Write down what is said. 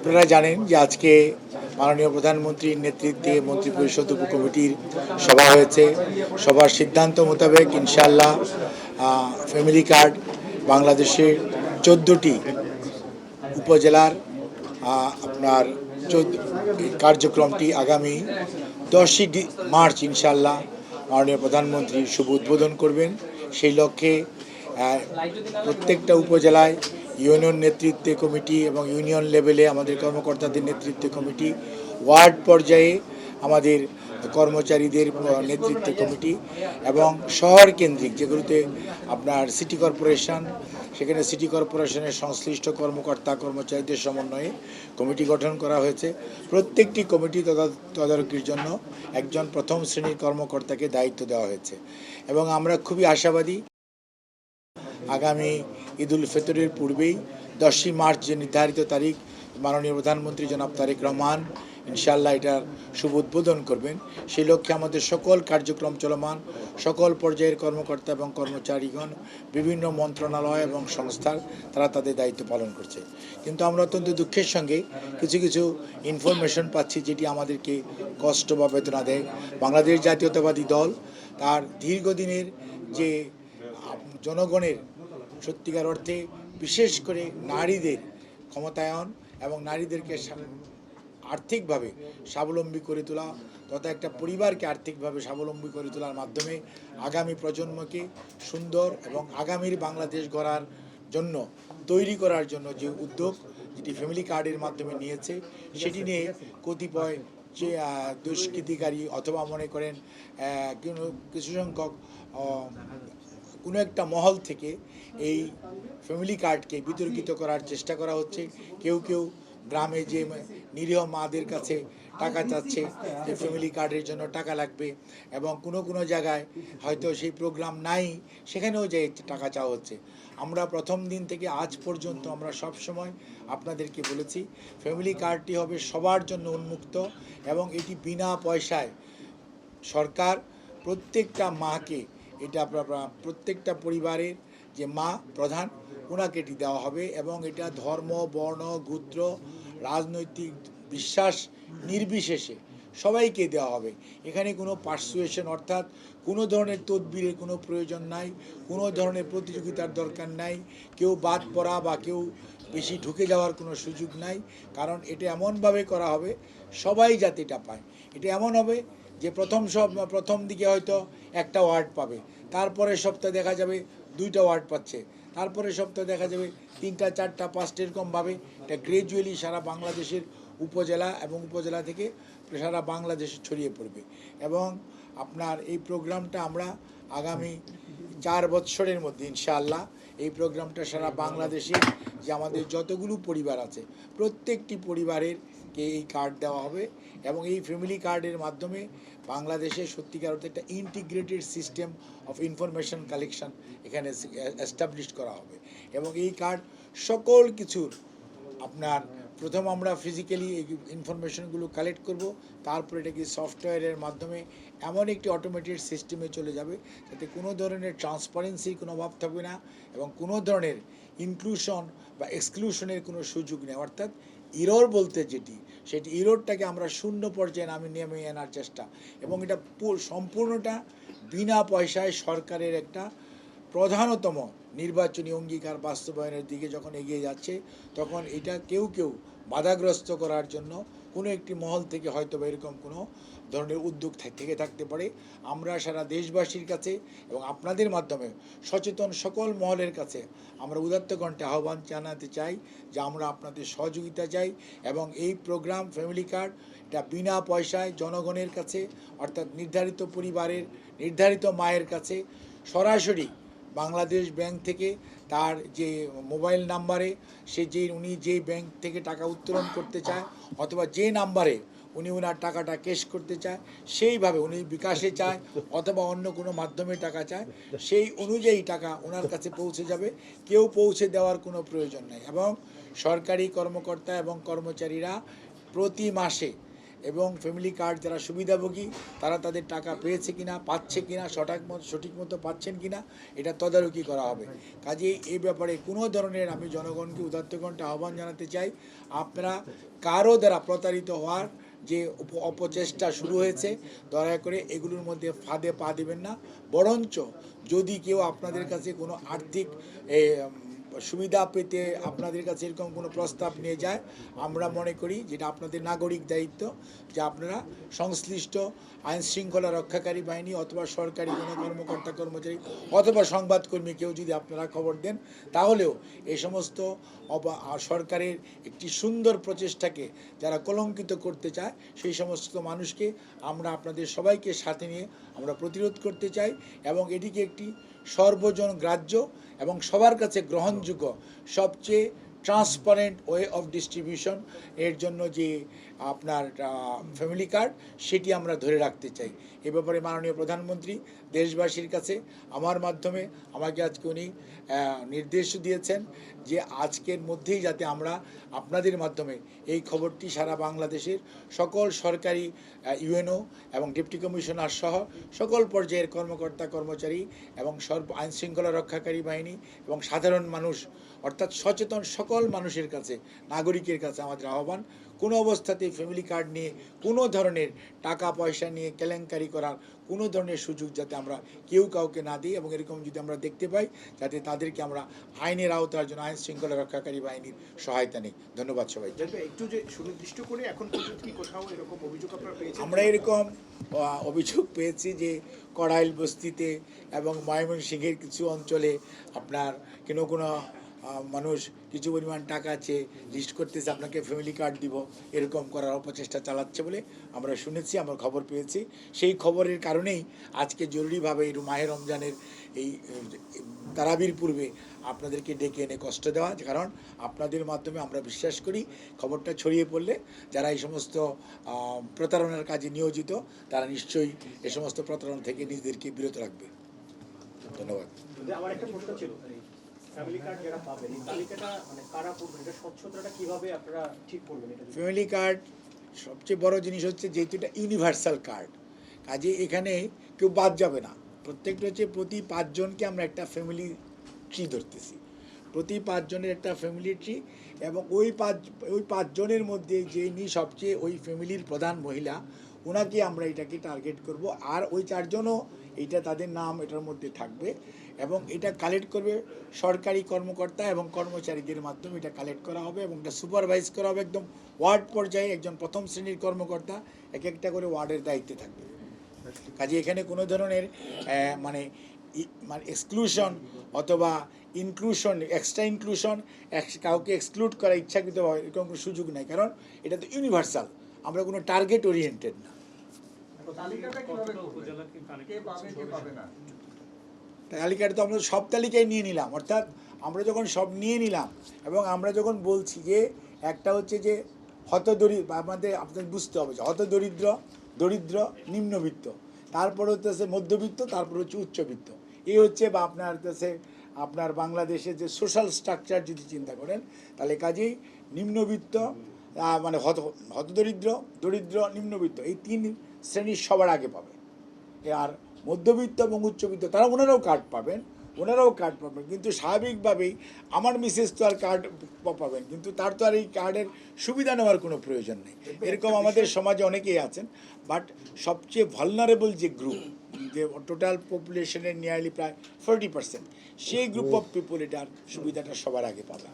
আপনারা জানেন যে আজকে মাননীয় প্রধানমন্ত্রীর নেতৃত্বে মন্ত্রিপরিষদ উপকমিটির সভা হয়েছে। সভার সিদ্ধান্ত মোতাবেক ইনশাআল্লাহ ফ্যামিলি কার্ড বাংলাদেশের 14টি উপজেলার আপনার কার্যক্রমটি আগামী 10ই মার্চ ইনশাআল্লাহ মাননীয় প্রধানমন্ত্রী শুভ উদ্বোধন করবেন। সেই লক্ষ্যে প্রত্যেকটা উপজেলায় ইউনিয়ন নেতৃত্বে কমিটি এবং ইউনিয়ন লেভেলে আমাদের কর্মকর্তাদের নেতৃত্বে কমিটি, ওয়ার্ড পর্যায়ে আমাদের কর্মচারীদের নেতৃত্বে কমিটি এবং শহর কেন্দ্রিক যেগুলোতে আপনার সিটি কর্পোরেশন, সেখানে সিটি কর্পোরেশনের সংশ্লিষ্ট কর্মকর্তা কর্মচারীদের সমন্বয়ে কমিটি গঠন করা হয়েছে। প্রত্যেকটি কমিটি তদারকির জন্য একজন প্রথম শ্রেণীর কর্মকর্তাকে দায়িত্ব দেওয়া হয়েছে এবং আমরা খুবই আশাবাদী আগামী ঈদুল ফিতরের পূর্বেই 10ই মার্চ যে নির্ধারিত তারিখ মাননীয় প্রধানমন্ত্রী জনাব তারেক রহমান ইনশাআল্লাহ এটার শুভ উদ্বোধন করবেন। সেই লক্ষ্যে আমাদের সকল কার্যক্রম চলমান, সকল পর্যায়ের কর্মকর্তা এবং কর্মচারীগণ বিভিন্ন মন্ত্রণালয় এবং সংস্থার তারা তাদের দায়িত্ব পালন করছে। কিন্তু আমরা অত্যন্ত দুঃখের সঙ্গে কিছু কিছু ইনফরমেশন পাচ্ছি যেটি আমাদেরকে কষ্ট বা বেদনা দেয়। বাংলাদেশ জাতীয়তাবাদী দল তার দীর্ঘদিনের যে জনগণের সত্যিকার অর্থে বিশেষ করে নারীদের ক্ষমতায়ন এবং নারীদেরকে আর্থিকভাবে স্বাবলম্বী করে তোলা তথা একটা পরিবারকে আর্থিকভাবে স্বাবলম্বী করে তোলার মাধ্যমে আগামী প্রজন্মকে সুন্দর এবং আগামীর বাংলাদেশ গড়ার জন্য তৈরি করার জন্য যে উদ্যোগ যেটি ফ্যামিলি কার্ডের মাধ্যমে নিয়েছে সেটি নিয়ে কতিপয় যে দুষ্কৃতিকারী অথবা মনে করেন কিছু সংখ্যক কোনো একটা মহল থেকে এই ফ্যামিলি কার্ডকে বিতর্কিত করার চেষ্টা করা হচ্ছে। কেউ কেউ গ্রামে যে নিরীহ মাদের কাছে টাকা চাচ্ছে যে ফ্যামিলি কার্ডের জন্য টাকা লাগবে এবং কোনো জায়গায় হয়তো সেই প্রোগ্রাম নাই, সেখানেও যে টাকা চাওয়া হচ্ছে। আমরা প্রথম দিন থেকে আজ পর্যন্ত আমরা সব সময় আপনাদেরকে বলেছি ফ্যামিলি কার্ডটি হবে সবার জন্য উন্মুক্ত এবং এটি বিনা পয়সায় সরকার প্রত্যেকটা মাকে এটা প্রত্যেকটা পরিবারের যে মা প্রধান ওনাকে এটি দেওয়া হবে এবং এটা ধর্ম, বর্ণ, গোত্র, রাজনৈতিক বিশ্বাস নির্বিশেষে সবাইকে দেওয়া হবে। এখানে কোনো পার্সুয়েশন অর্থাৎ কোনো ধরনের তদবিরের কোনো প্রয়োজন নাই, কোনো ধরনের প্রতিযোগিতার দরকার নাই, কেউ বাদ পড়া বা কেউ বেশি ঢুকে যাওয়ার কোনো সুযোগ নাই। কারণ এটা এমনভাবে করা হবে সবাই যাতে এটা পায়। এটা এমন হবে যে প্রথম দিকে হয়তো একটা ওয়ার্ড পাবে, তারপরে সপ্তাহে দেখা যাবে 2টা ওয়ার্ড পাচ্ছে, তারপরে সপ্তাহে দেখা যাবে 3টা, 4টা, 5টা এরকমভাবে এটা গ্রাজুয়ালি সারা বাংলাদেশের উপজেলা এবং উপজেলা থেকে সারা বাংলাদেশে ছড়িয়ে পড়বে। এবং আপনার এই প্রোগ্রামটা আমরা আগামী 4 বছরের মধ্যে ইনশাআল্লাহ এই প্রোগ্রামটা সারা বাংলাদেশের যে আমাদের যতগুলো পরিবার আছে প্রত্যেকটি পরিবারের এই কার্ড দেওয়া হবে এবং এই ফ্যামিলি কার্ডের মাধ্যমে বাংলাদেশে সত্যিকার অর্থে একটা integrated system of information collection এখানে এস্টাবলিশ করা হবে এবং এই কার্ড সকল কিছুর আপনার প্রথম আমরা ফিজিক্যালি এই ইনফরমেশনগুলো কালেক্ট করব, তারপর এটাকে সফটওয়্যারের মাধ্যমে এমন একটি অটোমেটেড সিস্টেমে চলে যাবে যাতে কোনো ধরনের ট্রান্সপারেন্সির কোনো অভাব থাকবে না এবং কোনো ধরনের ইনক্লুশন বা এক্সক্লুশনের কোনো সুযোগ নেই। অর্থাৎ ইরর বলতে যেটি সেটি ইররটাকে আমরা শূন্য পর্যায়ে নেমে আনার চেষ্টা এবং এটা সম্পূর্ণটা বিনা পয়সায় সরকারের একটা প্রধানতম নির্বাচনী অঙ্গীকার বাস্তবায়নের দিকে যখন এগিয়ে যাচ্ছে তখন এটা কেউ বাধাগ্রস্ত করার জন্য কোনো একটি মহল থেকে হয়তো বা এরকম কোনো ধরনের উদ্যোগ থেকে থাকতে পারে। আমরা সারা দেশবাসীর কাছে এবং আপনাদের মাধ্যমে সচেতন সকল মহলের কাছে আমরা উদাত্ত কণ্ঠে আহ্বান জানাতে চাই যে আমরা আপনাদের সহযোগিতা চাই এবং এই প্রোগ্রাম ফ্যামিলি কার্ড এটা বিনা পয়সায় জনগণের কাছে অর্থাৎ নির্ধারিত পরিবারের নির্ধারিত মায়ের কাছে সরাসরি বাংলাদেশ ব্যাংক থেকে তার যে মোবাইল নাম্বারে উনি যেই ব্যাংক থেকে টাকা উত্তোলন করতে চায় অথবা যে নাম্বারে উনি ওনার টাকাটা ক্যাশ করতে চায় সেইভাবে উনি বিকাশে চায় অথবা অন্য কোনো মাধ্যমে টাকা চায় সেই অনুযায়ী টাকা ওনার কাছে পৌঁছে যাবে, কেউ পৌঁছে দেওয়ার কোনো প্রয়োজন নেই। এবং সরকারি কর্মকর্তা এবং কর্মচারীরা প্রতি মাসে এবং ফ্যামিলি কার্ড যারা সুবিধাভোগী তারা তাদের টাকা পেয়েছে কিনা, পাচ্ছে কিনা, সঠিক মতো পাচ্ছেন কিনা, এটা তদারকি করা হবে। কাজেই এই ব্যাপারে কোনো ধরনের আমি জনগণকে উদাত্তকণ্ঠে আহ্বান জানাতে চাই, আপনারা কারো দ্বারা প্রতারিত হওয়ার যে অপচেষ্টা শুরু হয়েছে, দয়া করে এগুলোর মধ্যে ফাঁদে পা দেবেন না। বরঞ্চ যদি কেউ আপনাদের কাছে কোনো আর্থিক সুবিধা পেতে আপনাদের কাছে এরকম কোনো প্রস্তাব নিয়ে যায়, আমরা মনে করি যেটা আপনাদের নাগরিক দায়িত্ব যে আপনারা সংশ্লিষ্ট আইন শৃঙ্খলা রক্ষাকারী বাহিনী অথবা সরকারি কোনো কর্মকর্তা কর্মচারী অথবা সংবাদকর্মী কেউ যদি আপনারা খবর দেন, তাহলেও এই সমস্ত সরকারের একটি সুন্দর প্রচেষ্টাকে যারা কলঙ্কিত করতে চায় সেই সমস্ত মানুষকে আমরা আপনাদের সবাইকে সাথে নিয়ে আমরা প্রতিরোধ করতে চাই এবং এটিকে একটি সর্বজন গ্রাহ্য এবং সবার কাছে গ্রহণযোগ্য সবচেয়ে ট্রান্সপারেন্ট ওয়ে অফ ডিস্ট্রিবিউশন এর জন্য যে আপনার ফ্যামিলি কার্ড সেটি আমরা ধরে রাখতে চাই। এ ব্যাপারে মাননীয় প্রধানমন্ত্রী দেশবাসীর কাছে আমার মাধ্যমে আমাকে আজকে উনি নির্দেশ দিয়েছেন যে আজকের মধ্যেই যাতে আমরা আপনাদের মাধ্যমে এই খবরটি সারা বাংলাদেশের সকল সরকারি ইউএনও এবং ডেপুটি কমিশনার সহ সকল পর্যায়ের কর্মকর্তা কর্মচারী এবং আইন শৃঙ্খলা রক্ষাকারী বাহিনী এবং সাধারণ মানুষ অর্থাৎ সচেতন সকল মানুষের কাছে, নাগরিকের কাছে আমাদের আহ্বান, কোনো অবস্থাতেই ফ্যামিলি কার্ড নিয়ে কোনো ধরনের টাকা পয়সা নিয়ে কেলেঙ্কারি করার কোনো ধরনের সুযোগ যাতে আমরা কেউ কাউকে না দিই এবং এরকম যদি আমরা দেখতে পাই যাতে তাদেরকে আমরা আইনের আওতার জন্য আইন শৃঙ্খলা রক্ষাকারী বাহিনীর সহায়তা নিই। ধন্যবাদ সবাই। একটু যে সুনির্দিষ্ট করে এখন পর্যন্ত কি কোথাও এরকম অভিযোগ আপনারা পেয়েছেন? আমরা এরকম অভিযোগ পেয়েছি যে কড়াইল বস্তিতে এবং ময়মনসিংহের কিছু অঞ্চলে আপনার কোনো মানুষ কিছু পরিমাণ টাকা আছে লিস্ট করতেছে আপনাকে ফ্যামিলি কার্ড দিব, এরকম করার অপচেষ্টা চালাচ্ছে বলে আমরা শুনেছি, আমরা খবর পেয়েছি। সেই খবরের কারণেই আজকে জরুরিভাবে এই মাহে রমজানের এই তারাবির পূর্বে আপনাদেরকে ডেকে এনে কষ্ট দেওয়া, কারণ আপনাদের মাধ্যমে আমরা বিশ্বাস করি খবরটা ছড়িয়ে পড়লে যারা এই সমস্ত প্রতারণার কাজে নিয়োজিত তারা নিশ্চয়ই এই সমস্ত প্রতারণা থেকে নিজেদেরকে বিরত রাখবে। ধন্যবাদ। আমার একটা প্রশ্ন ছিল, ফ্যামিলি কার্ড যারা পাবেন এই তালিকাটা মানে কারা করবেন, এটা স্বচ্ছতাটা কিভাবে আপনারা ঠিক করবেন? এটা ফ্যামিলি কার্ড সবচেয়ে বড় জিনিস হচ্ছে যেহেতু এটা ইউনিভার্সাল কার্ড, কাজে এখানে কেউ বাদ যাবে না। প্রত্যেকটা হচ্ছে প্রতি 5 জনকে আমরা একটা ফ্যামিলি ট্রি ধরতেছি, প্রতি 5 জনের একটা ফ্যামিলি ট্রি এবং ওই 5 জনের মধ্যে যিনি সবচেয়ে ওই ফ্যামিলির প্রধান মহিলা ওনাকে আমরা এটাকে টার্গেট করব। আর ওই 4 জনও এইটা তাদের নাম এটার মধ্যে থাকবে এবং এটা কালেক্ট করবে সরকারি কর্মকর্তা এবং কর্মচারীদের মাধ্যমে এটা কালেক্ট করা হবে এবং এটা সুপারভাইজ করা হবে একদম ওয়ার্ড পর্যায়ে। একজন প্রথম শ্রেণীর কর্মকর্তা একটা করে ওয়ার্ডের দায়িত্বে থাকবে। কাজে এখানে কোনো ধরনের মানে এক্সক্লুশন অথবা ইনক্লুশন, এক্সট্রা ইনক্লুশন, কাউকে এক্সক্লুড করা ইচ্ছাকৃতভাবে এরকম কোনো সুযোগ নেই, কারণ এটা তো ইউনিভার্সাল, আমরা কোনো টার্গেট ওরিয়েন্টেড না। তালিকাটা তো আমরা সব তালিকায় নিয়ে নিলাম, অর্থাৎ আমরা যখন সব নিয়ে নিলাম এবং আমরা যখন বলছি যে একটা হচ্ছে যে আমাদের আপনাদের বুঝতে হবে যে হতদরিদ্র, দরিদ্র, নিম্নবিত্ত, তারপর হচ্ছে মধ্যবিত্ত, তারপর হচ্ছে উচ্চবিত্ত, এই হচ্ছে বা আপনার হচ্ছে আপনার বাংলাদেশের যে সোশ্যাল স্ট্রাকচার যদি চিন্তা করেন তাহলে কাজেই নিম্নবিত্ত মানে হতদরিদ্র, দরিদ্র, নিম্নবিত্ত এই 3 শ্রেণীর সবার আগে পাবে। আর মধ্যবিত্ত এবং উচ্চবিত্ত তারা ওনারাও কার্ড পাবেন, কিন্তু স্বাভাবিকভাবেই আমার মিসেস তো আর কার্ড পাবেন, কিন্তু তার তো আর এই কার্ডের সুবিধা নেওয়ার কোনো প্রয়োজন নেই। এরকম আমাদের সমাজে অনেকেই আছেন, বাট সবচেয়ে ভালনারেবল যে গ্রুপ, যে টোটাল পপুলেশনের নিয়ারলি প্রায় 40%, সেই গ্রুপ অফ পিপল এটার সুবিধাটা সবার আগে পাবে।